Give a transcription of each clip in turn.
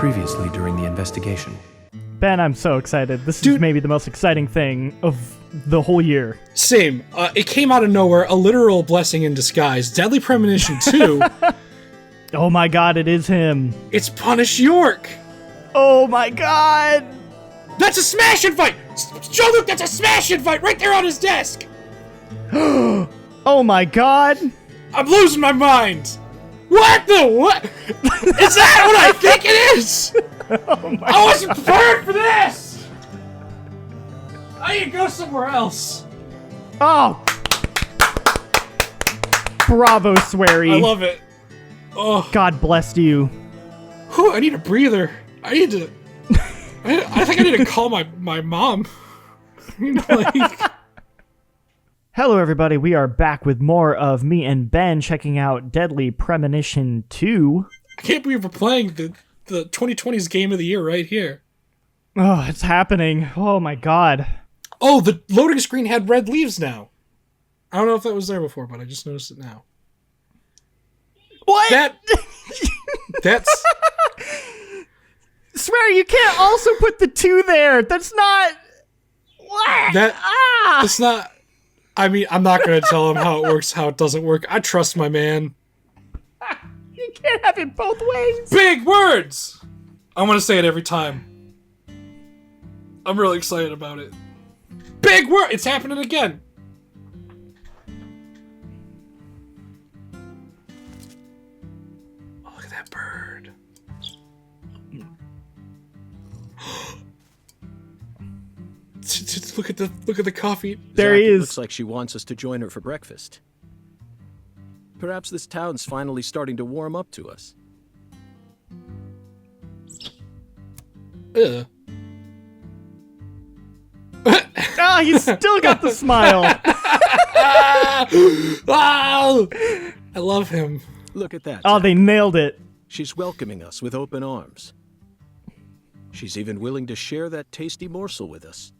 Previously during the investigation. Ben, I'm so excited. This is maybe the most exciting thing of the whole year. Same. It came out of nowhere, a literal blessing in disguise. Deadly Premontion 2. Oh my god, it is him. It's Punish York. Oh my god. That's a smash and fight! Jean-Luc, that's a smash and fight right there on his desk! Oh my god. I'm losing my mind! What the what? Is that what I think it is? Oh my I wasn't prepared for this! I need to go somewhere else. Oh. Bravo, Swery. I love it. Oh. God bless you. Whew, I need a breather. I need to... I think I need to call my mom. You know, like... Hello, everybody. We are back with more of me and Ben checking out Deadly Premonition 2. I can't believe we're playing the 2020's Game of the Year right here. Oh, it's happening. Oh, my God. Oh, the loading screen had red leaves now. I don't know if that was there before, but I just noticed it now. What? That's... Swear, you can't also put the 2 there. That's not... What? It's not... I mean, I'm not going to tell him how it works, how it doesn't work. I trust my man. You can't have it both ways. Big words! I'm going to say it every time. I'm really excited about it. Big word! It's happening again. Oh, look at that bird. Look at the coffee. There he is. Looks like she wants us to join her for breakfast. Perhaps this town's finally starting to warm up to us. Ugh. Ah, he's still got the smile. Wow! I love him. Look at that. Oh, Zach. they nailed it. She's welcoming us with open arms. She's even willing to share that tasty morsel with us.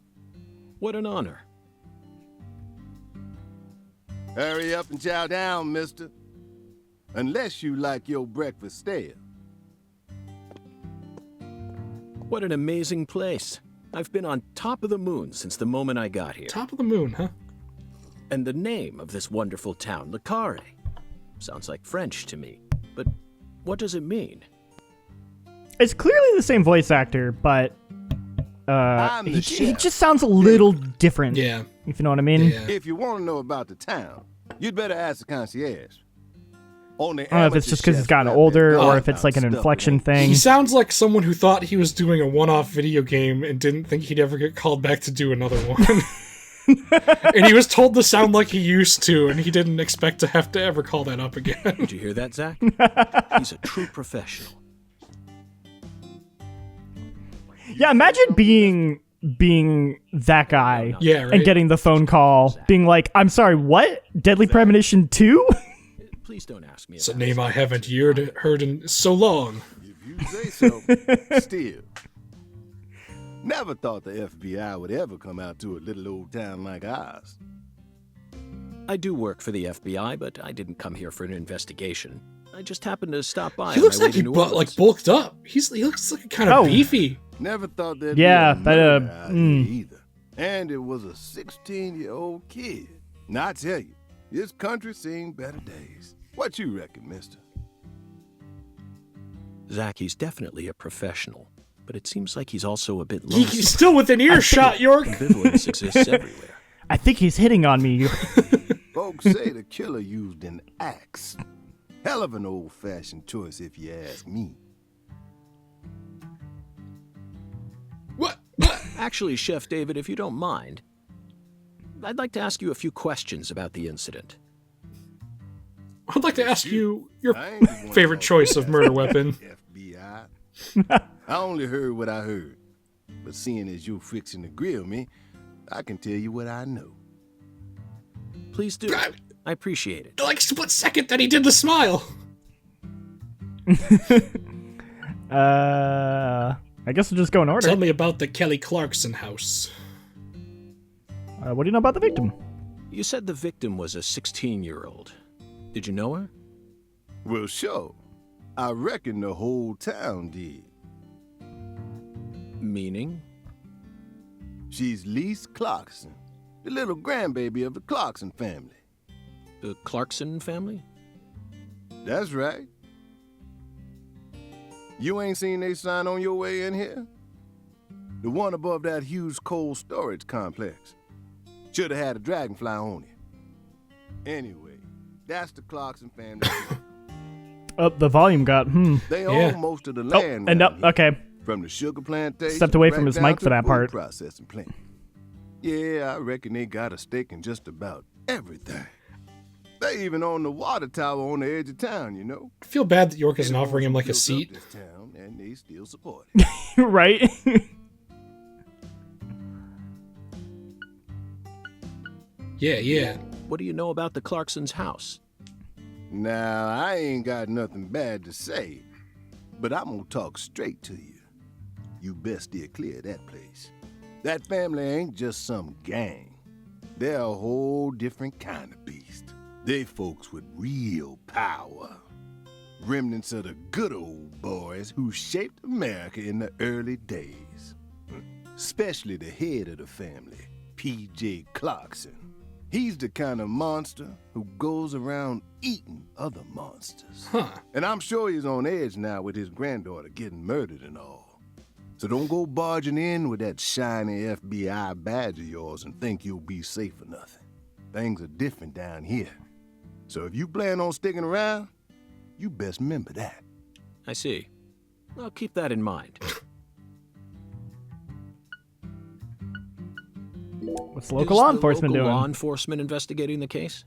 What an honor. Hurry up and chow down, mister. Unless you like your breakfast stale. What an amazing place. I've been on top of the moon since the moment I got here. Top of the moon, huh? And the name of this wonderful town, Carré, sounds like French to me. But what does it mean? It's clearly the same voice actor, but he just sounds a little different. Yeah. If you know what I mean. Yeah. If you want to know about the town, you'd better ask the concierge. I don't know if it's just because he's gotten older or if it's like an inflection thing. He sounds like someone who thought he was doing a one-off video game and didn't think he'd ever get called back to do another one. And he was told to sound like he used to, and he didn't expect to have to ever call that up again. Did you hear that, Zach? He's a true professional. Yeah, imagine being that guy. Yeah, right? And getting the phone call, being like, "I'm sorry, what? Deadly Premonition 2?" Please don't ask me. It's a name I haven't heard in so long. If you say so. Still. Never thought the FBI would ever come out to a little old town like ours. I do work for the FBI, but I didn't come here for an investigation. I just happened to stop by. He looks like he bulked up. He looks like kind of beefy. Never thought that'd be either. And it was a 16-year-old kid. Now I tell you, this country's seen better days. What you reckon, mister? Zach, he's definitely a professional, but it seems like he's also a bit lonesome. He's still within earshot, York. Ambivalence exists everywhere. I think he's hitting on me. Folks say the killer used an axe. Hell of an old-fashioned choice, if you ask me. What? Actually, Chef David, if you don't mind, I'd like to ask you a few questions about the incident. I'd like to ask you your favorite choice of murder weapon. FBI. I only heard what I heard. But seeing as you're fixing to grill me, I can tell you what I know. Please do. I appreciate it. Like split second that he did the smile. I guess we'll just go in order. Tell me about the Kelly Clarkson house. What do you know about the victim? You said the victim was a 16-year-old. Did you know her? Well, sure. I reckon the whole town did. Meaning? She's Lise Clarkson, the little grandbaby of the Clarkson family. The Clarkson family? That's right. You ain't seen they sign on your way in here? The one above that huge cold storage complex. Should have had a dragonfly on it. Anyway, that's the Clarkson family. Oh, the volume got, They Yeah. own most of the land. and round here. okay. From the sugar plantation. Stepped away from his down mic to for the that food part. Processing plant. Yeah, I reckon they got a stake in just about everything. They even own the water tower on the edge of town, you know. I feel bad that York isn't They're the offering him ones like a who built seat. up this town, and they still support it. Right? Yeah. What do you know about the Clarkson's house? Now, I ain't got nothing bad to say, but I'm gonna talk straight to you. You best steer clear of that place. That family ain't just some gang. They're a whole different kind of beast. They folks with real power. Remnants of the good old boys who shaped America in the early days. Especially the head of the family, P.J. Clarkson. He's the kind of monster who goes around eating other monsters. Huh. And I'm sure he's on edge now with his granddaughter getting murdered and all. So don't go barging in with that shiny FBI badge of yours and think you'll be safe for nothing. Things are different down here. So if you plan on sticking around, you best remember that. I see. I'll keep that in mind. What's local law Is the enforcement local doing? law enforcement investigating the case?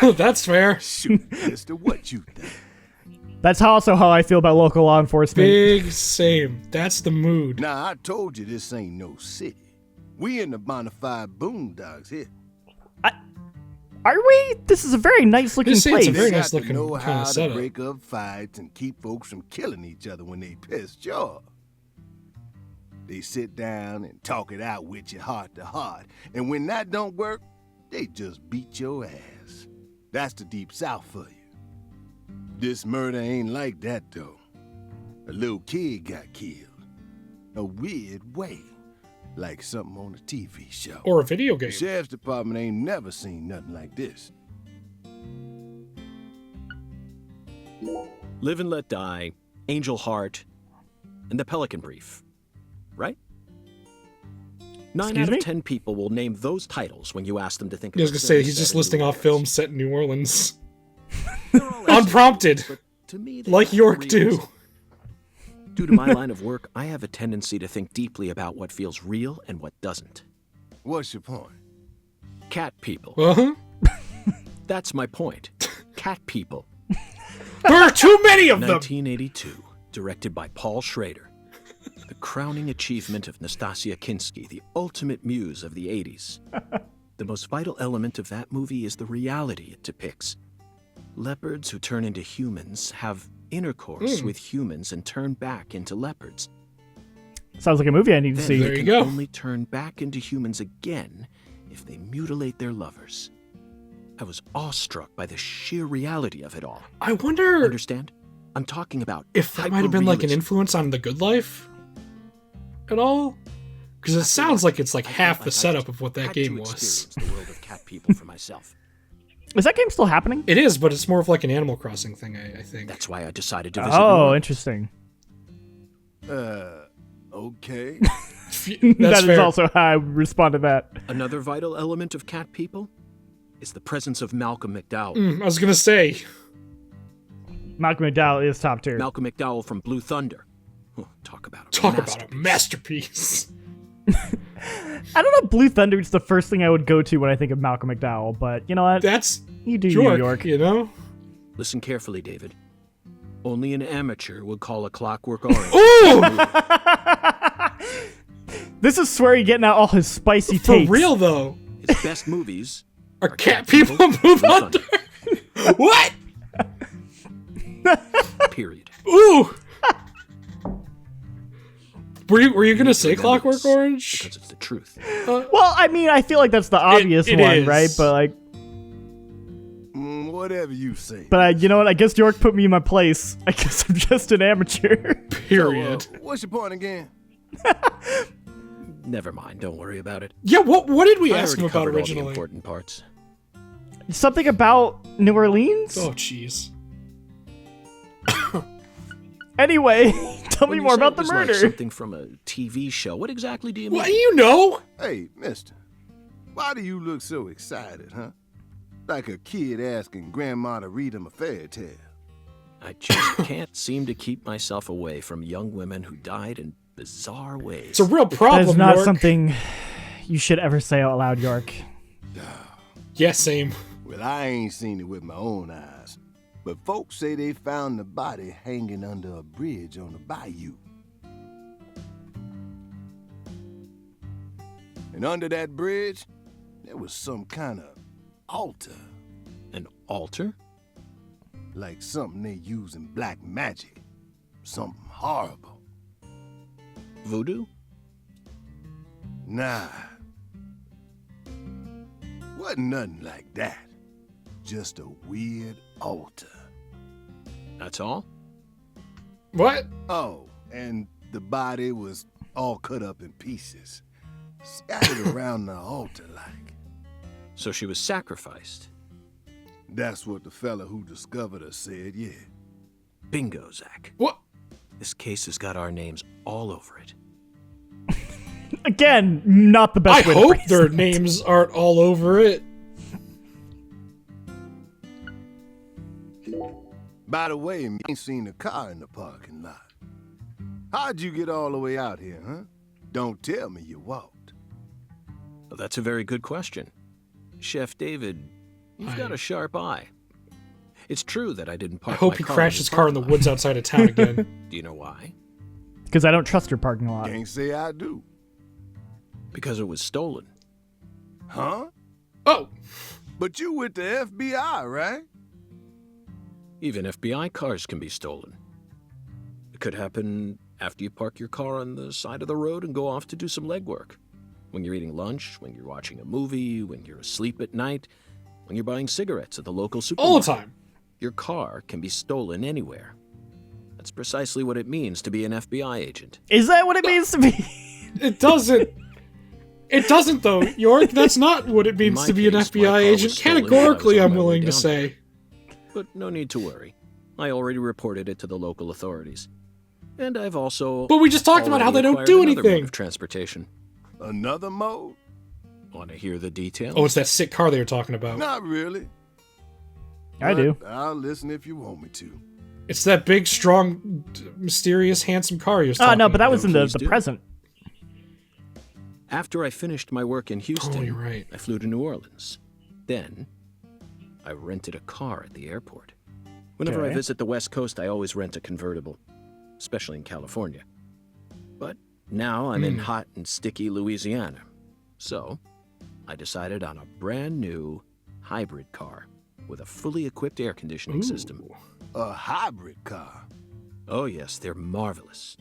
That's fair. Shoot, mister, what you think? That's also how I feel about local law enforcement. Big same. That's the mood. Now, I told you this ain't no city. We in the bonafide boondocks here. Are we? This is a very nice looking Just say it's place. a very They nice got to looking know kind how of to setup. break up fights and keep folks from killing each other when they pissed you off. They sit down and talk it out with you heart to heart, and when that don't work, they just beat your ass. That's the deep south for you. This murder ain't like that though. A little kid got killed. A weird way, like something on a TV show. Or a video The game. sheriff's department ain't never seen nothing like this. Live and Let Die, Angel Heart, and The Pelican Brief. Right? 9 Excuse out me? of 10 people will name those titles when you ask them to think I was about gonna say, films he's set just in listing New off Orleans. films set in New Orleans. They're all Unprompted. excellent, but to me, they Like lack York too. realism. Due to my line of work, I have a tendency to think deeply about what feels real and what doesn't. What's your point? Cat people. Uh-huh. That's my point. Cat people. There are too many of them! 1982, directed by Paul Schrader. The crowning achievement of Nastasia Kinski, the ultimate muse of the 80s. The most vital element of that movie is the reality it depicts. Leopards who turn into humans have intercourse with humans and turn back into leopards. Sounds like a movie I need to Then see. There they you can go. only turn back into humans again if they mutilate their lovers. I was awestruck by the sheer reality of it all. I wonder Understand? I'm talking about if that might have been like an hyperrealism. influence on The Good Life at all? Because it sounds like it's like I half felt the like I setup just of what that had game to was. experience the world of cat people for myself. Is that game still happening? It is, but it's more of like an Animal Crossing thing, I think. That's why I decided to visit. New Oh, Orleans. interesting. Okay. That's That is fair. also how I respond to that. Another vital element of cat people is the presence of Malcolm McDowell. I was gonna say, Malcolm McDowell is top tier. Malcolm McDowell from Blue Thunder. Oh, talk about a masterpiece. I don't know, Blue Thunder is the first thing I would go to when I think of Malcolm McDowell, but you know what? That's You do York, New York. you know? Listen carefully, David. Only an amateur would call A Clockwork Orange. Ooh! This is Swery getting out all his spicy For takes. real, though. His best movies Are cat people move under? What? period. Ooh! Were you gonna say Remember Clockwork this, Orange? Because it's the truth. Well, I mean, I feel like that's the obvious it one, is. right? But like, What Whatever you say. But you know what? I guess York put me in my place. I guess I'm just an amateur. Period. So, what's your point again? Never mind, don't worry about it. Yeah, what did we I ask him already about covered all the originally? important parts. Something about New Orleans? Oh, jeez. Anyway, tell me When you more say about it the was like murder. something from a TV show. What exactly do you mean? What do you know? Hey, mister. Why do you look so excited, huh? Like a kid asking grandma to read him a fairy tale. I just can't seem to keep myself away from young women who died in bizarre ways. It's a real That problem, is not York. something you should ever say out loud, York. Yeah, same. Well, I ain't seen it with my own eyes. But folks say they found the body hanging under a bridge on the bayou. And under that bridge, there was some kind of altar. An altar? Like something they use in black magic. Something horrible. Voodoo? Nah. Wasn't nothing like that. Just a weird altar. That's all? What? Oh, and the body was all cut up in pieces. Scattered around the altar like. So she was sacrificed. That's what the fella who discovered her said, yeah. Bingo, Zach. What? This case has got our names all over it. Again, not the I best way to hope phrase their it. names aren't all over it. By the way, you ain't seen a car in the parking lot. How'd you get all the way out here, huh? Don't tell me you walked. Well, that's a very good question. Chef David, you've got a sharp eye. It's true that I didn't I park hope my he car crashed his car in the woods outside of town again. Do you know why? Because I don't trust your parking lot. Can't say I do. Because it was stolen. Huh? Oh, But you with the FBI, right? Even FBI cars can be stolen. It could happen after you park your car on the side of the road and go off to do some legwork. When you're eating lunch, when you're watching a movie, when you're asleep at night, when you're buying cigarettes at the local supermarket. all the time. Your car can be stolen anywhere. That's precisely what it means to be an FBI agent. Is that what it means to be? It doesn't. It doesn't, though, York. That's not what it means my to be an case, my FBI car was agent. stolen when I was Categorically, on I'm my way willing to down say. But no need to worry. I already reported it to the local authorities. And I've also... But we just talked about how they don't do already acquired another mode anything. of transportation. Another mode? Want to hear the details? Oh, it's that sick car they were talking about. Not really. I do. But I'll listen if you want me to. It's that big, strong, mysterious, handsome car he was talking Oh, no, but that about. was in the please do. present. After I finished my work in Houston, Oh, you're right. I flew to New Orleans. Then, I rented a car at the airport. Whenever I Okay. visit the West Coast, I always rent a convertible, especially in California. But now I'm in hot and sticky Louisiana. So, I decided on a brand new hybrid car with a fully equipped air conditioning system. A hybrid car. Oh yes, they're marvelous.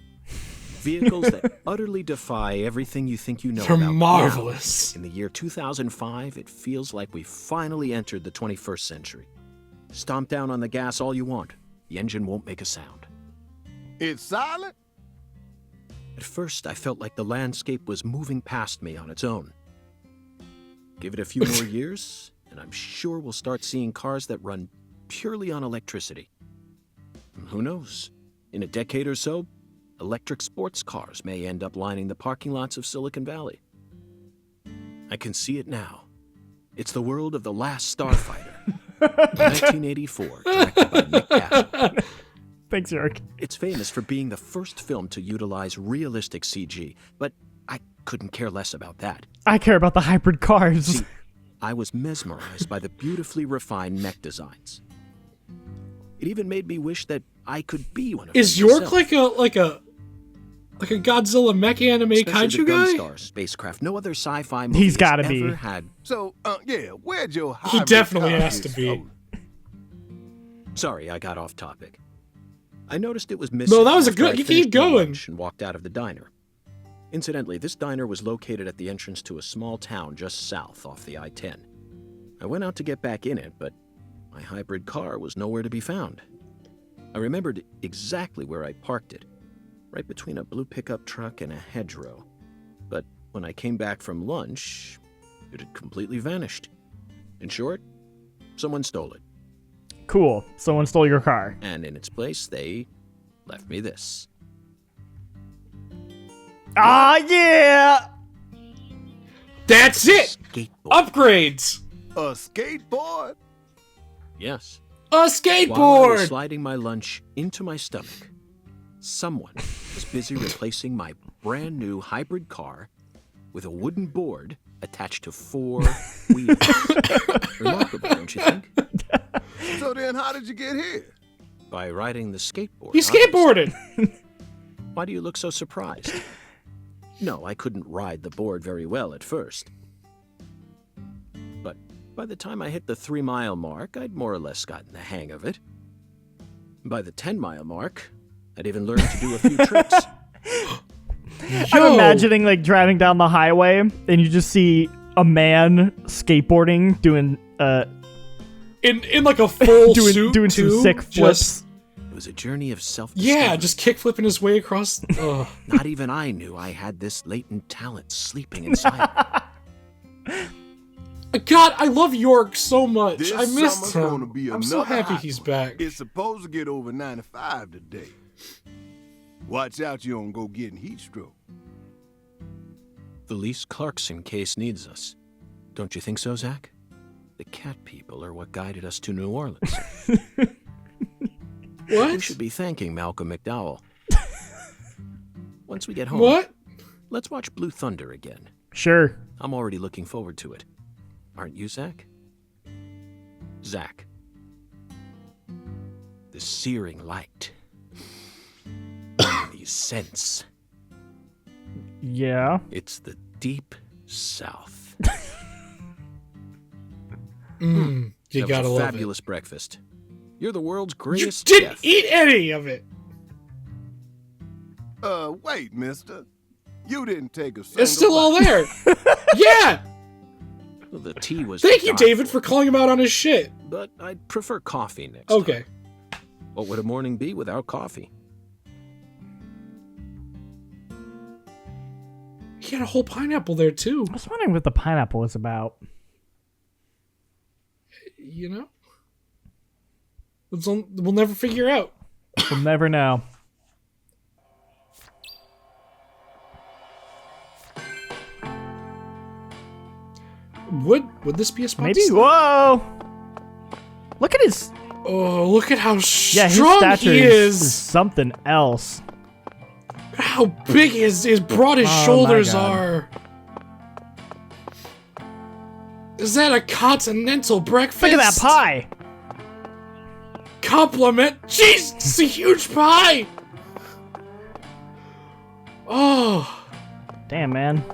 Vehicles that utterly defy everything you think you know They're about. marvelous. Now, in the year 2005, it feels like we finally entered the 21st century. Stomp down on the gas all you want. The engine won't make a sound. It's silent? At first, I felt like the landscape was moving past me on its own. Give it a few more years, and I'm sure we'll start seeing cars that run purely on electricity. And who knows? In a decade or so, electric sports cars may end up lining the parking lots of Silicon Valley. I can see it now. It's the world of The Last Starfighter, 1984, directed by Nick Castle. Thanks, York. It's famous for being the first film to utilize realistic CG, but I couldn't care less about that. I care about the hybrid cars. See, I was mesmerized by the beautifully refined mech designs. It even made me wish that I could be one of them. Is York myself. like a Godzilla mech anime Especially kaiju the guy? Gunstar spacecraft. No other sci-fi movie He's gotta has be. ever had. So, yeah, where'd your hybrid definitely car has get to be. stolen? Sorry, I got off topic. I noticed it was missing. No, that was a after good- I you finished keep my going. lunch and walked out of the diner. Incidentally, this diner was located at the entrance to a small town just south off the I-10. I went out to get back in it, but My hybrid car was nowhere to be found. I remembered exactly where I parked it, right between a blue pickup truck and a hedgerow. But when I came back from lunch, it had completely vanished. In short, someone stole it. Cool. Someone stole your car. And in its place, they left me this. Ah, yeah! That's it! Skateboard. Upgrades! A skateboard? Yes. A While I was skateboard! sliding my lunch into my stomach, someone was busy replacing my brand new hybrid car with a wooden board attached to 4 wheels. Remarkable, don't you think? So then how did you get here? By riding the skateboard. He skateboarded! Why do you look so surprised? No, I couldn't ride the board very well at first. But by the time I hit the 3-mile mark, I'd more or less gotten the hang of it. By the 10-mile mark, I'd even learned to do a few tricks. I'm imagining like driving down the highway and you just see a man skateboarding doing in like a full suit doing too, some sick flips. It was a journey of self-discovery. Yeah, just kick flipping his way across. Ugh. Not even I knew I had this latent talent sleeping inside me. God, I love York so much. This I missed summer's him. gonna be I'm so another happy hot he's one. back. It's supposed to get over 95 today. Watch out you don't go getting heat stroke. The Lease Clarkson case needs us. Don't you think so, Zach? The cat people are what guided us to New Orleans. We What? should be thanking Malcolm McDowell. Once we get home, What? let's watch Blue Thunder again. Sure. I'm already looking forward to it. Aren't you, Zach? Zach. The searing light. These scents. Yeah. It's the deep south. You That gotta was a love fabulous breakfast. You're the world's it. You greatest didn't chef. eat any of it. Wait, mister. You didn't take a single It's still all bite. there. Yeah. The tea was Thank to you, die David, for calling him out on his shit. But I'd prefer coffee next Okay. time. What would a morning be without coffee? He had a whole pineapple there too. I was wondering what the pineapple was about. You know, we'll never figure out. We'll never know. Would this be a spot? Maybe. to stop? Whoa! Look at his. Oh, look at how Yeah, his strong stature he is is. something else. How big his broad his Oh, my shoulders God. are. Is that a continental breakfast? Look at that pie. Compliment. Jeez, it's a huge pie. Oh, Damn, man.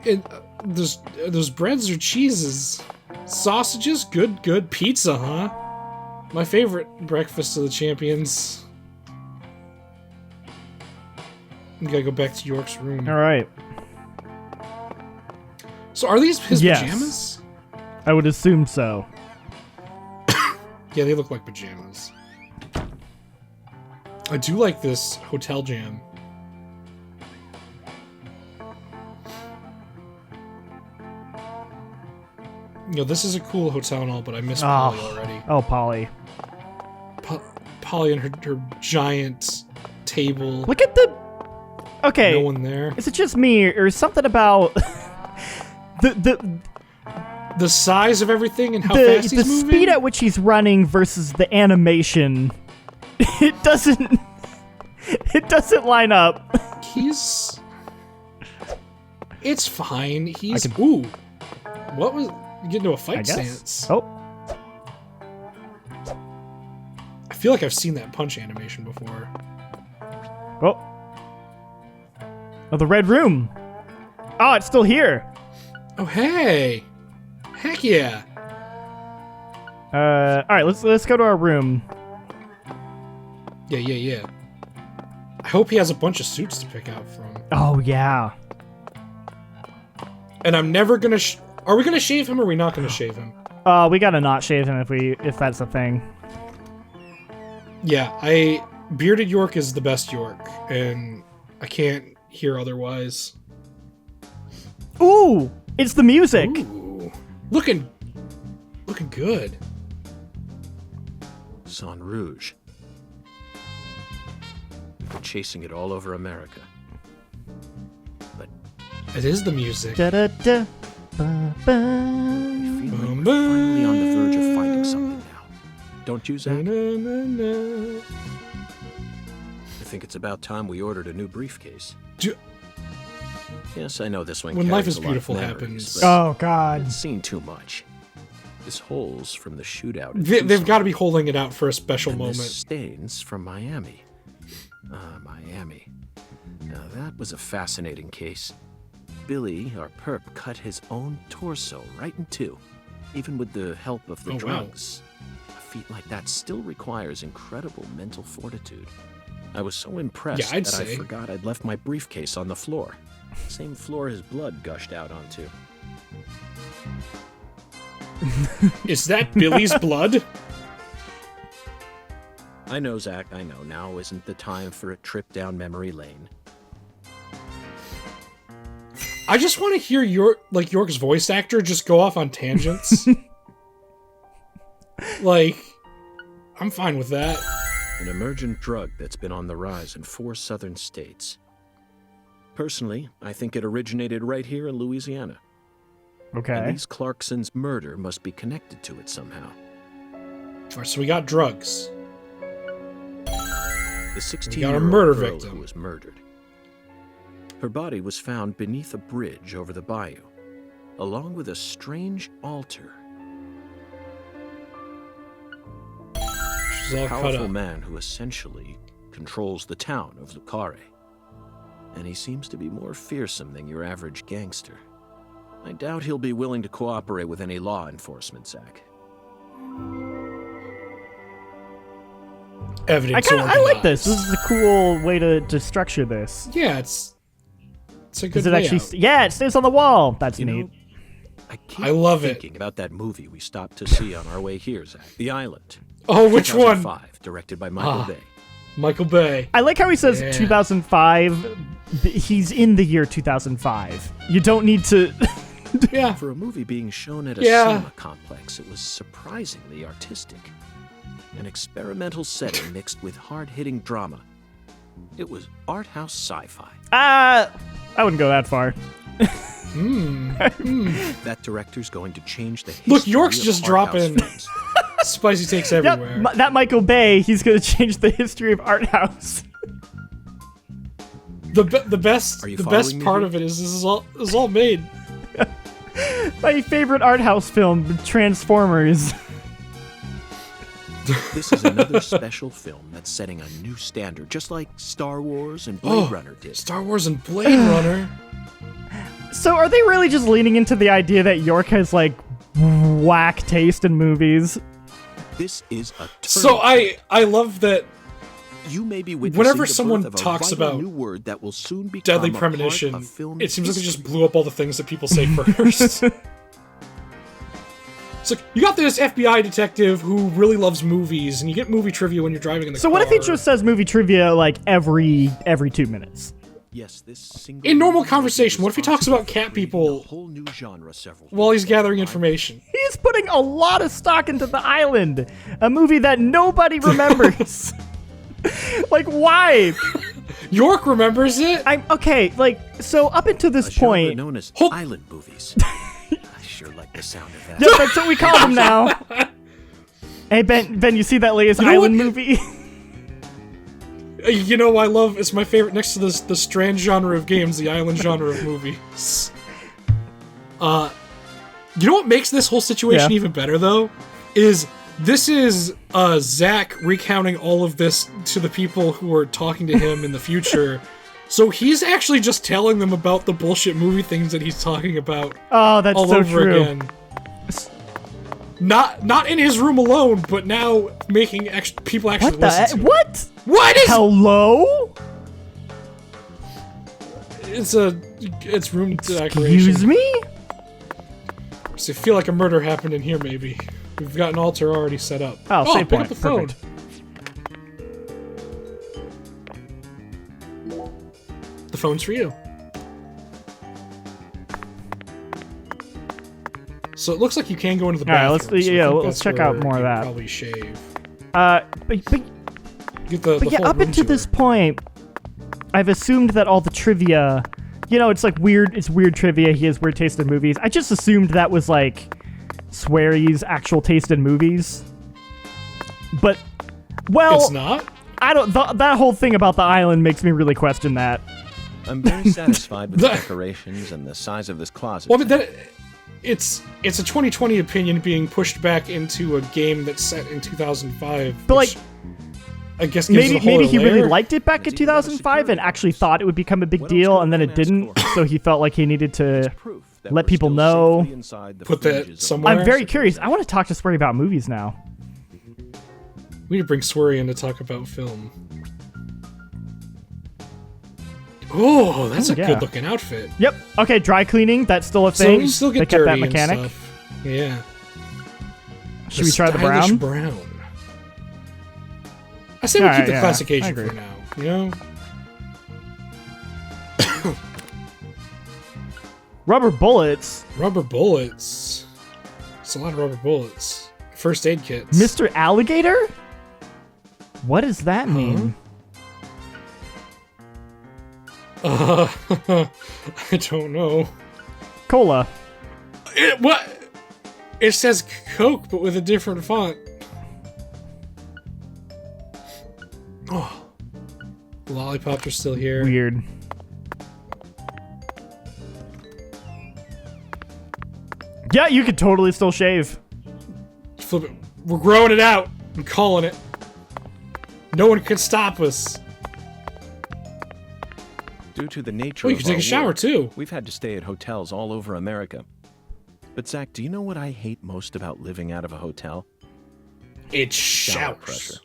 and those breads or cheeses, sausages. Good pizza, huh? My favorite breakfast of the champions. We gotta go back to York's room. All right. So are these his Yes. pajamas? I would assume so. Yeah, they look like pajamas. I do like this hotel jam. You know, this is a cool hotel and all, but I miss Polly already. Oh, Polly. Polly and her giant table. Look at the. Okay. No one there. Is it just me, or is something about The size of everything and how the fast he's moving? speed at which he's running versus the animation? It doesn't. It doesn't line up. He's... It's fine. He's... I Ooh. What was... Get into a I fight guess. stance. Oh. I feel like I've seen that punch animation before. Oh. Oh, the red room. Oh, it's still here. Oh, hey! Heck yeah! All right, let's go to our room. Yeah. I hope he has a bunch of suits to pick out from. Oh yeah. And I'm never gonna... Are we gonna shave him or are we not gonna shave him? We gotta not shave him if that's a thing. Yeah, bearded York is the best York, and I can't hear otherwise. Ooh, it's the music. Ooh, looking good. Sang Rouge. We've been chasing it all over America. But It is the music. Da-da-da, ba-ba. I feel like we're finally on the verge of finding something now. Don't you, Zach? Na-na-na-na. I think it's about time we ordered a new briefcase. Do- Yes, I know this one When Life carries is a lot of Beautiful memories, happens. but Oh God. I've seen too much. This hole's from the shootout. at They've Tucson, got to be holding it out for a special and moment. this stains from Miami. Miami. Now that was a fascinating case. Billy, our perp, cut his own torso right in two, even with the help of the Oh, wow. drugs. A feat like that still requires incredible mental fortitude. I was so impressed Yeah, I'd that I say. forgot I'd left my briefcase on the floor. Same floor his blood gushed out onto. Is that Billy's blood? I know, Zach, I know. Now isn't the time for a trip down memory lane. I just want to hear York's voice actor just go off on tangents. I'm fine with that. An emergent drug that's been on the rise in 4 southern states. Personally, I think it originated right here in Louisiana. And Okay. Elise Clarkson's murder must be connected to it somehow. All right, so we got drugs. The We 16-year-old got a murder girl victim. who was murdered. Her body was found beneath a bridge over the bayou, along with a strange altar. She's all A cut powerful up. man who essentially controls the town of Carré. And he seems to be more fearsome than your average gangster. I doubt he'll be willing to cooperate with any law enforcement, Zach. Evidence I like this. organized. This is a cool way to structure this. Yeah, it's a good Does it layout. actually? Yeah, it stays on the wall. That's You neat. know, I keep I love it. thinking about that movie we stopped to see on our way here, Zach. The Island. Oh, which one? 2005, directed by Michael Ah. Bay. Michael Bay. I like how he says Yeah. 2005. He's in the year 2005. You don't need to. Yeah. For a movie being shown at a Yeah. cinema complex, it was surprisingly artistic. An experimental setting mixed with hard-hitting drama. It was art house sci-fi. I wouldn't go that far. That director's going to change the history Look, York's of just art house dropping films. spicy takes Yep, everywhere. that Michael Bay. He's gonna change the history of art house. The best Are you the best following me part here? of it is this is all made. My favorite art house film, Transformers. This is another special film that's setting a new standard, just like Star Wars and Blade Runner did. Star Wars and Blade Runner. So are they really just leaning into the idea that York has like whack taste in movies? This is a So I love that You may be witnessing whenever the someone birth of a talks vital about new word that will soon become Deadly a part Premonition, of film it seems like they history. just blew up all the things that people say first. It's like, you got this FBI detective who really loves movies, and you get movie trivia when you're driving in the So car. what if he just says movie trivia like every 2 minutes? Yes, this single In normal movie conversation, is what if he talks about responsible cat for creating people a whole new genre several while he's years gathering down the line? information? He's putting a lot of stock into The Island, a movie that nobody remembers. Like, why? York remembers it? I'm okay. Like, so up until A this genre point, known as Hold- island movies. I sure like the sound of that. yep, that's what we call them now. Hey Ben, you see that latest You know Island what? movie? You know, I love, it's my favorite next to the Strand genre of games, the Island genre of movies. You know what makes this whole situation Yeah. even better, though? This is Zach recounting all of this to the people who are talking to him in the future. So he's actually just telling them about the bullshit movie things that he's talking about Oh, that's all so over true. again. Not in his room alone, but now making people actually What the? listen to it. What? What is? Hello? It's room decoration. Excuse me? So I feel like a murder happened in here, maybe. We've got an altar already set up. Oh, save pick point. up the phone. Perfect. The phone's for you. So it looks like you can go into the All right, bathroom. let's check out more of that. Probably shave. But Get the yeah, full up room until tour. this point, I've assumed that all the trivia, it's like weird. It's weird trivia. He has weird taste in movies. I just assumed that was like Sweary's actual taste in movies. But, well, It's not? I don't. That whole thing about the island makes me really question that. I'm very satisfied with the decorations and the size of this closet. Well, but it's a 2020 opinion being pushed back into a game that's set in 2005. But which like, I guess gives it a whole maybe he really layer. liked it back in It's even got a 2005 and security actually device. thought it would become a big What else deal, can and then I it ask didn't. for? So he felt like he needed to. Proof that let we're people still know. safely inside the Put that fringes of somewhere. I'm very curious. I want to talk to Sweary about movies now. We need to bring Swery in to talk about film. Oh, that's a yeah. good looking outfit. Yep. Okay, dry cleaning. That's still a So thing. you still They get kept dirty that mechanic. and stuff. Yeah. Should we try the stylish brown? brown. I say we Alright, keep the yeah, classic I Asian agree. for now. You know. Rubber bullets. Rubber bullets. It's a lot of rubber bullets. First aid kits. Mr. Alligator? What does that mean? I don't know. Cola. What? It says Coke, but with a different font. Oh. Lollipops are still here. Weird. Yeah, you could totally still shave. Flip it. We're growing it out. I'm calling it. No one can stop us. Due to the nature Oh, you of can take our a shower work, too. We've had to stay at hotels all over America. But Zach, do you know what I hate most about living out of a hotel? It's Shower showers. pressure.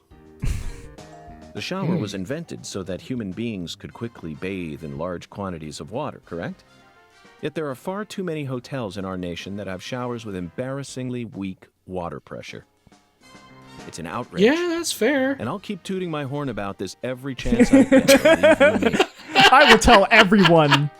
The shower was invented so that human beings could quickly bathe in large quantities of water, correct? Yet there are far too many hotels in our nation that have showers with embarrassingly weak water pressure. It's an outrage. Yeah, that's fair. And I'll keep tooting my horn about this every chance I get. Believe you me. I will tell everyone.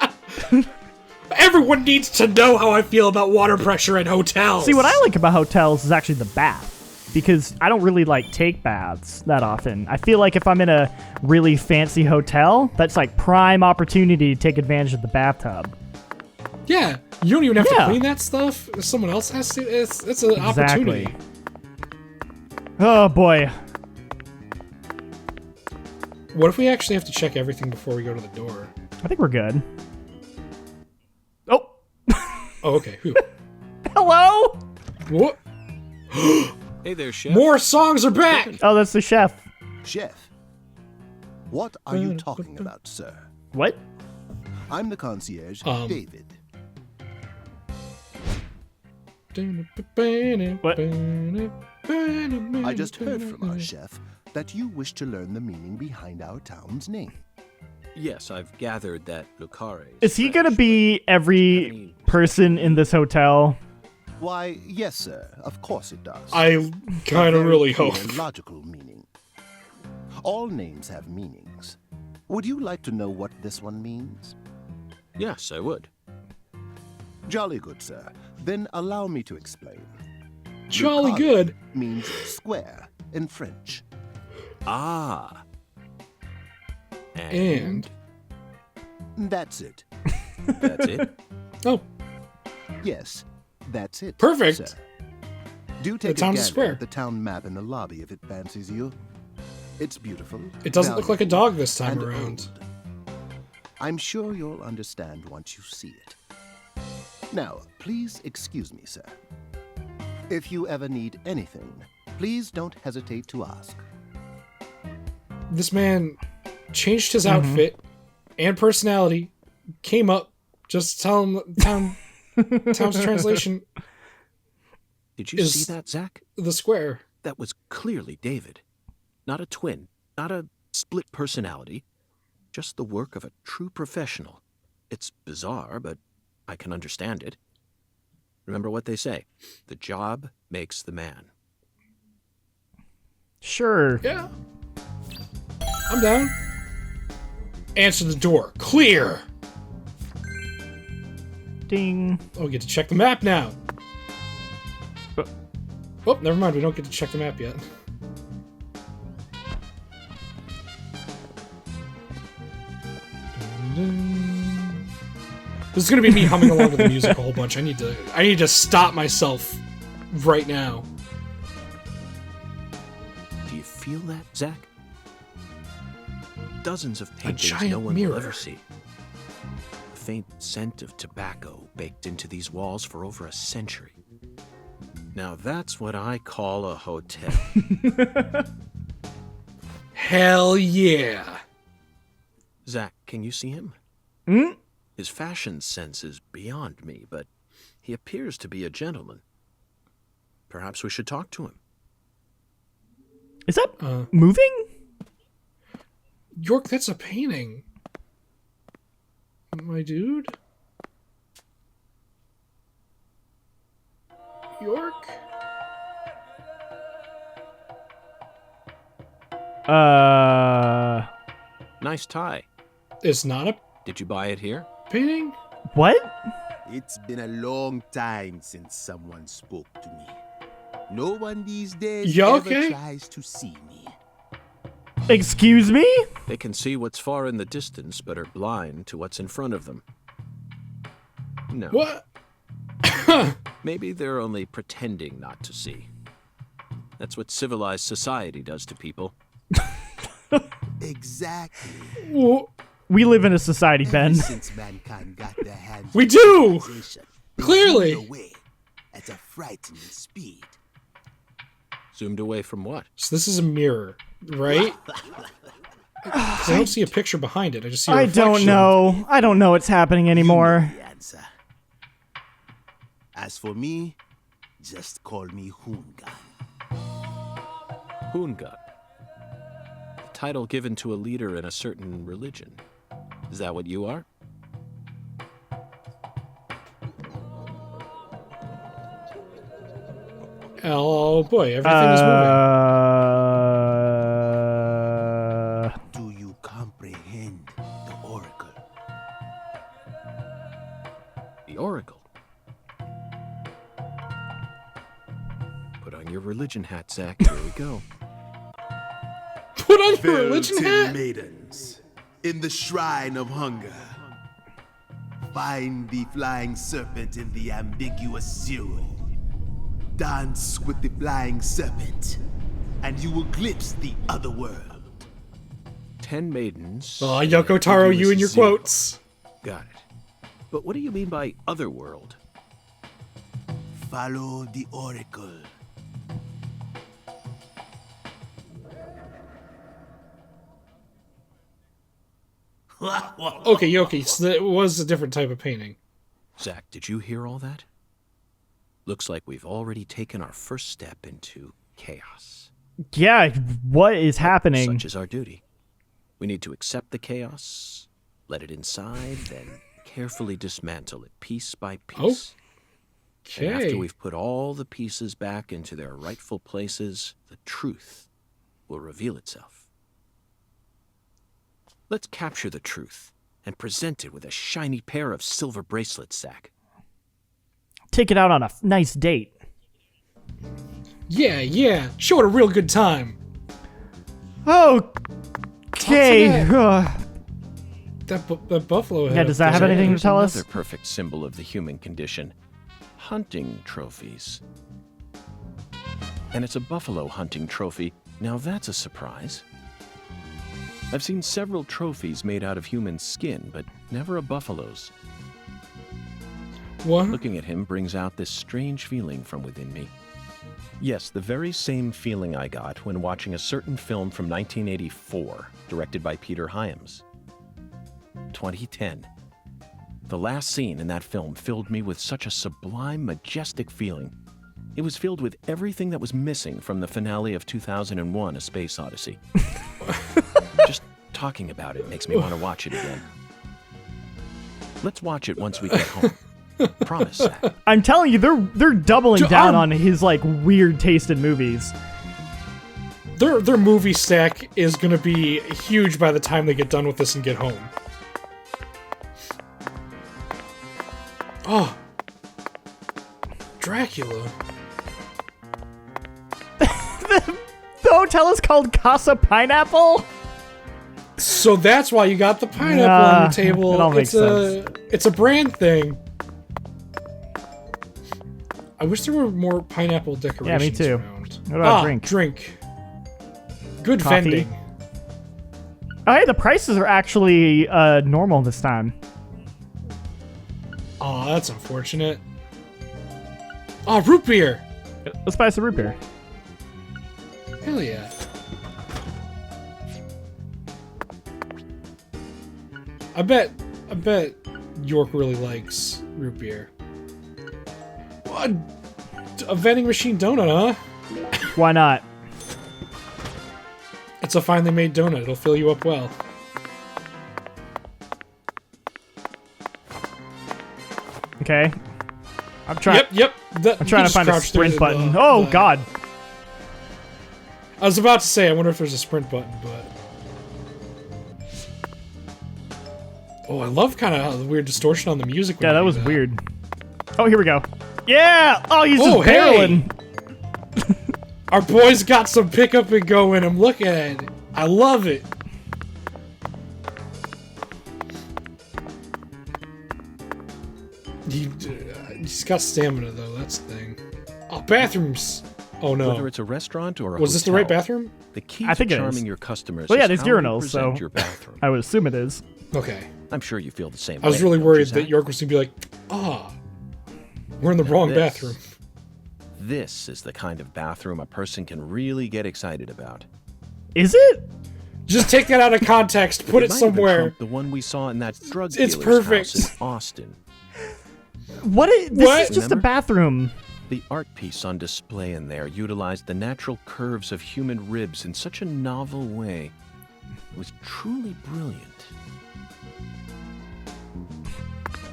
Everyone needs to know how I feel about water pressure in hotels. See, what I like about hotels is actually the bath. Because I don't really take baths that often. I feel like if I'm in a really fancy hotel, that's like prime opportunity to take advantage of the bathtub. Yeah, you don't even have Yeah. to clean that stuff. Someone else has to. It's an Exactly. opportunity. Oh boy. What if we actually have to check everything before we go to the door? I think we're good. Oh. Oh, okay. Whew. Hello? What? Hey there, chef. More songs are back. Oh, that's the chef. Chef, what are you talking about, sir? What? I'm the concierge, David. What? I just heard from our chef that you wish to learn the meaning behind our town's name. Yes, I've gathered that Carré. Is he gonna be every person in this hotel? Why, yes, sir. Of course it does. I A kind of very really clear hope. Logical meaning. All names have meanings. Would you like to know what this one means? Yes, I would. Jolly good, sir. Then allow me to explain. Jolly Carré good. means square in French. Ah. And That's it. That's it. oh, Yes, that's it. Perfect. Sir. Do take town's a gander square. at the town map in the lobby if it fancies you. It's beautiful. it doesn't look like a valuable, dog this time and around. old. I'm sure you'll understand once you see it. Now, please excuse me, sir. If you ever need anything, please don't hesitate to ask. This man changed his outfit and personality. Came up just to tell him town's translation Did you Is- see that, Zach? the square. That was clearly David. Not a twin, not a split personality, just the work of a true professional. It's bizarre, but I can understand it. Remember what they say. The job makes the man. Sure. Yeah. I'm down. Answer the door. Clear! Ding. Oh, we get to check the map now. Oh, never mind. We don't get to check the map yet. This is gonna be me humming along with the music a whole bunch. I need to stop myself right now. Do you feel that, Zach? Dozens of paintings giant no one mirror. will ever see. The faint scent of tobacco baked into these walls for over a century. Now that's what I call a hotel. Hell yeah. Zach, can you see him? Hmm? His fashion sense is beyond me, but he appears to be a gentleman. Perhaps we should talk to him. Is that moving? York, that's a painting. My dude? York? Nice tie. It's not a Did you buy it here? painting? What? It's been a long time since someone spoke to me. No one these days You ever okay? tries to see me. Excuse me? They can see what's far in the distance, but are blind to what's in front of them. No. What? Maybe they're only pretending not to see. That's what civilized society does to people. Exactly. Wha- We live in a society, Ben. Ever since mankind got their hands We on do! civilization, they Clearly. zoomed away at a frightening speed. Zoomed away from what? So this is a mirror, right? 'Cause I don't see a picture behind it. I just see a I don't reflection. know. I don't know what's happening anymore. You know the answer. As for me, just call me Hoongan. Hoongan. The title given to a leader in a certain religion. Is that what you are? Oh boy, everything is moving. Do you comprehend the oracle? The Oracle. Put on your religion hat, Zach. Here we go. Put on your religion hat. maidens, in the shrine of hunger. Find the flying serpent in the ambiguous zero. Dance with the flying serpent, and you will glimpse the other world. 10 maidens. Oh, Yoko Taro, you and your Zero. quotes. Got it. But what do you mean by otherworld? Follow the oracle. Okay, Yoki, so that was a different type of painting. Zach, did you hear all that? Looks like we've already taken our first step into chaos. Yeah, what is happening? Such is our duty. We need to accept the chaos, let it inside, then carefully dismantle it piece by piece. And Okay. after we've put all the pieces back into their rightful places, the truth will reveal itself. Let's capture the truth and present it with a shiny pair of silver bracelets, Zach. Take it out on a nice date. Yeah. Show it a real good time. Okay. That buffalo head. Yeah, does that have doesn't- anything to Here's tell us? another perfect symbol of the human condition. Hunting trophies. And it's a buffalo hunting trophy. Now that's a surprise. I've seen several trophies made out of human skin, but never a buffalo's. What? Looking at him brings out this strange feeling from within me. Yes, the very same feeling I got when watching a certain film from 1984, directed by Peter Hyams. 2010. The last scene in that film filled me with such a sublime, majestic feeling. It was filled with everything that was missing from the finale of 2001: A Space Odyssey. Just talking about it makes me want to watch it again. Let's watch it once we get home. Promise, Zach. I'm telling you, they're doubling Dude, down on his like weird taste in movies. Their movie stack is gonna be huge by the time they get done with this and get home. Oh. Dracula. The hotel is called Casa Pineapple? So that's why you got the pineapple on your table. It all makes sense. It's a brand thing. I wish there were more pineapple decorations. Yeah, me too. Around. What about drink? Drink. Good Coffee. vending. Oh, hey, the prices are actually normal this time. Oh, that's unfortunate. Oh, root beer. Let's buy some root beer. Hell yeah. I bet York really likes root beer. What? A vending machine donut, huh? Why not? It's a finely made donut. It'll fill you up well. Okay. I'm trying. Yep. I'm trying to find a sprint button. Oh God. I was about to say, I wonder if there's a sprint button, but... Oh, I love kind of the weird distortion on the music. Yeah, that was weird. Oh, here we go. Yeah! Oh, he's Oh, just barreling. Our boys got some pickup and going. I'm looking at it. I love it. He's got stamina, though. That's the thing. Oh, bathrooms. Oh, no. Whether it's a restaurant or a Was this the right hotel, bathroom? The key I to think it charming is. your customers Well, yeah, is there's how you urinals, present so your bathroom. I would assume it is. Okay. I'm sure you feel the same I was way, really don't worried you, that Zach? York was going to be like, we're in the wrong This- bathroom. This is the kind of bathroom a person can really get excited about. Is it? Just take that out of context. Put it might even somewhere. trump the one we saw in that drug It's dealer's perfect. house in Austin. What? This What? is just a Remember? bathroom. The art piece on display in there utilized the natural curves of human ribs in such a novel way. It was truly brilliant.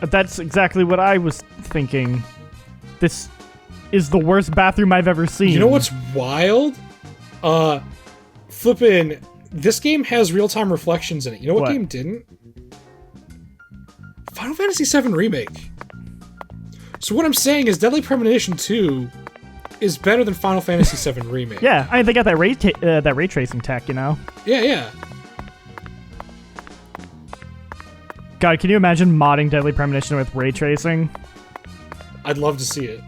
That's exactly what I was thinking. This is the worst bathroom I've ever seen. You know what's wild? Flippin', this game has real-time reflections in it. You know what What? game didn't? Final Fantasy VII Remake. So what I'm saying is Deadly Premonition 2 is better than Final Fantasy VII Remake. Yeah, I mean, they got that ray tracing tech, you know? Yeah. God, can you imagine modding Deadly Premonition with ray tracing? I'd love to see it.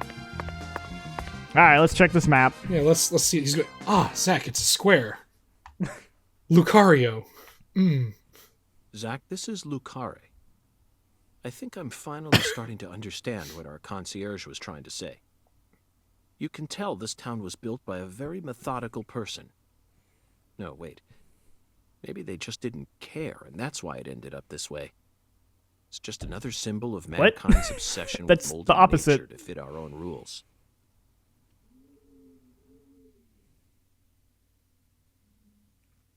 Alright, let's check this map. Yeah, let's see. He's going. Zach, it's a square. Lucario. Zach, this is Carré. I think I'm finally starting to understand what our concierge was trying to say. You can tell this town was built by a very methodical person. No, wait. Maybe they just didn't care, and that's why it ended up this way. It's just another symbol of What? mankind's obsession That's with molding the opposite. nature to fit our own rules.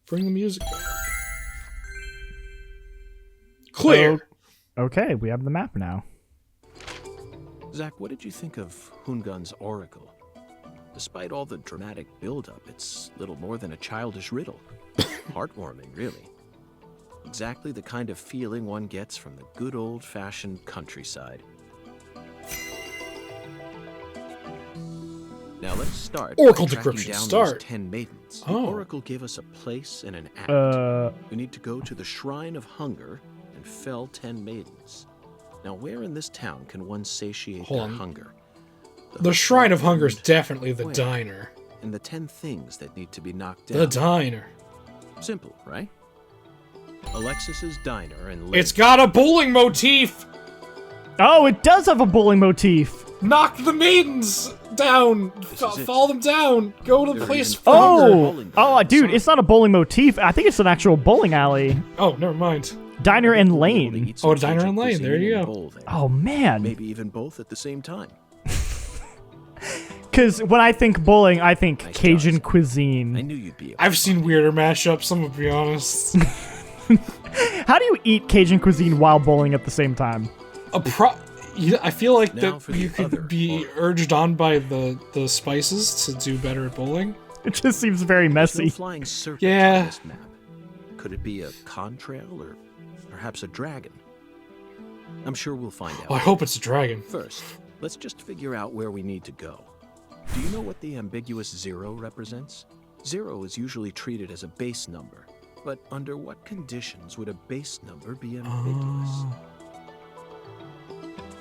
Bring the music back. Clear. Okay, we have the map now. Zach, what did you think of Hungun's oracle? Despite all the dramatic build-up, it's little more than a childish riddle. Heartwarming, really. Exactly the kind of feeling one gets from the good old-fashioned countryside. Now let's start. Oracle by tracking decryption, down start. Those 10 maidens. Oh. The oracle gave us a place and an act. We need to go to the Shrine of Hunger and fell 10 maidens. Now, where in this town can one satiate Hold their on. hunger? The Shrine of Hunger is definitely the Where? diner. And the 10 things that need to be knocked down. The diner. Simple, right? Alexis's diner and It's got a bowling motif. Oh, it does have a bowling motif. Knock the maidens down. is it. Fall them down. Go to the They're place even for hunger. Dude, it's not a bowling motif. I think it's an actual bowling alley. Oh, never mind. Diner and lane. Oh, diner and lane, there you go. Oh, man. Maybe even both at the same time. Because when I think bowling, I think Nice Cajun job. cuisine. I knew you'd be. I've seen weirder mashups, I'm gonna be honest. How do you eat Cajun cuisine while bowling at the same time? I feel like Now that for the you other could be horror. urged on by the spices to do better at bowling. It just seems very There's no messy. flying serpent Yeah. on this map. Could it be a contrail or perhaps a dragon? I'm sure we'll find out. Oh, I hope it's a dragon. First, let's just figure out where we need to go. Do you know what the ambiguous 0 represents? 0 is usually treated as a base number, but under what conditions would a base number be ambiguous?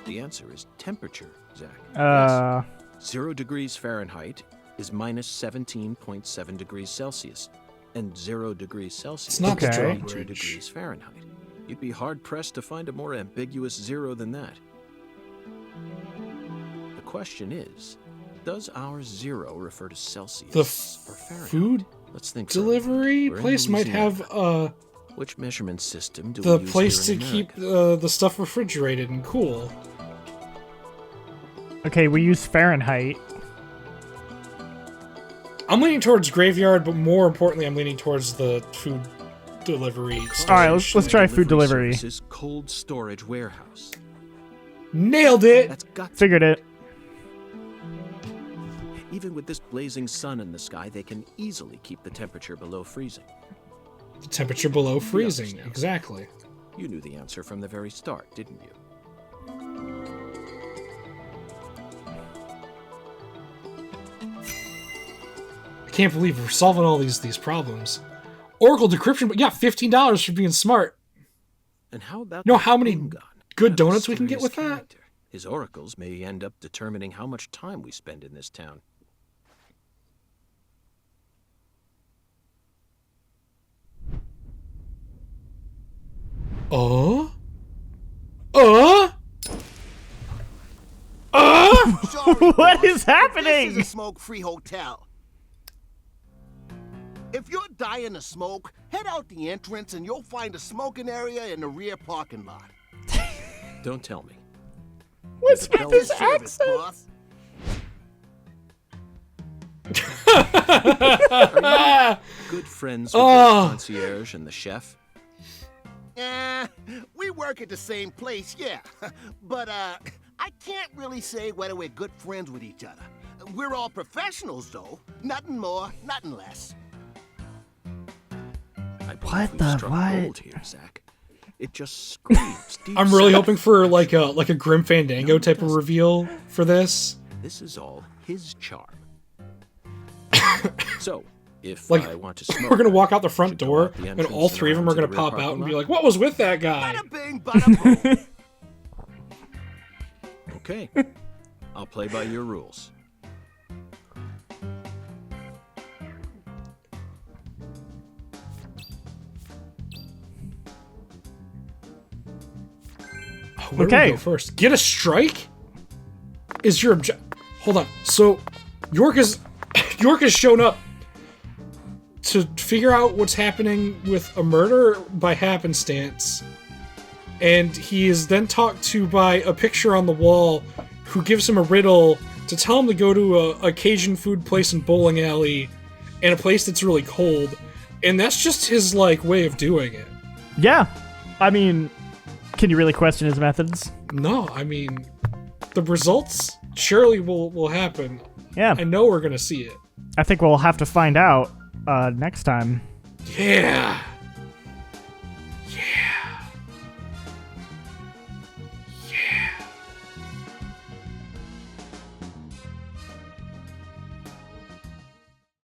The answer is temperature, Zach. Yes. 0 degrees Fahrenheit is minus 17.7 degrees Celsius, and 0 degrees Celsius It's not the is Okay. 22 drawbridge. degrees Fahrenheit. You'd be hard-pressed to find a more ambiguous 0 than that. The question is, does our 0 refer to Celsius The or Fahrenheit? food Let's think further. delivery We're in place might Louisiana. have Which measurement system do the we use place to here in keep America? the stuff refrigerated and cool. Okay, we use Fahrenheit. I'm leaning towards graveyard, but more importantly, I'm leaning towards the food delivery. All right, let's try food delivery. Services cold storage warehouse. Nailed it. That's got to. Figured it. Even with this blazing sun in the sky, they can easily keep the temperature below freezing. The temperature below freezing. understand. Exactly. You knew the answer from the very start, didn't you? I can't believe we're solving all these problems. Oracle decryption, but yeah, $15 for being smart. And how about You know the how many Boongon, good that donuts we can get mysterious with that? character? His oracles may end up determining how much time we spend in this town. Sorry, What boss, is but happening? This is a smoke-free hotel. If you're dying to smoke, head out the entrance and you'll find a smoking area in the rear parking lot. Don't tell me. What's You're the with this bell Service, accent? boss. Good friends with Oh. the concierge and the chef. We work at the same place, yeah. But, I can't really say whether we're good friends with each other. We're all professionals, though. Nothing more, nothing less. I believe What we've the struck what? gold here, Zach. It just screams deep I'm really south. hoping for like a Grim Fandango type of reveal for this. This is all his charm. So, if Like, I want to smoke, We're gonna walk out the front should go door, out the and entrance all three of them around are to gonna the pop rear out and parking be lot? like, "What was with that guy?" Bada bing, bada boom. Okay, I'll play by your rules. Where do we Okay. go first? Get a strike? Is your object? Hold on. So, York has shown up to figure out what's happening with a murder by happenstance, and he is then talked to by a picture on the wall, who gives him a riddle to tell him to go to a Cajun food place and bowling alley, and a place that's really cold, and that's just his like way of doing it. Yeah. I mean, can you really question his methods? No, I mean, the results surely will happen. Yeah. I know we're gonna see it. I think we'll have to find out next time. Yeah.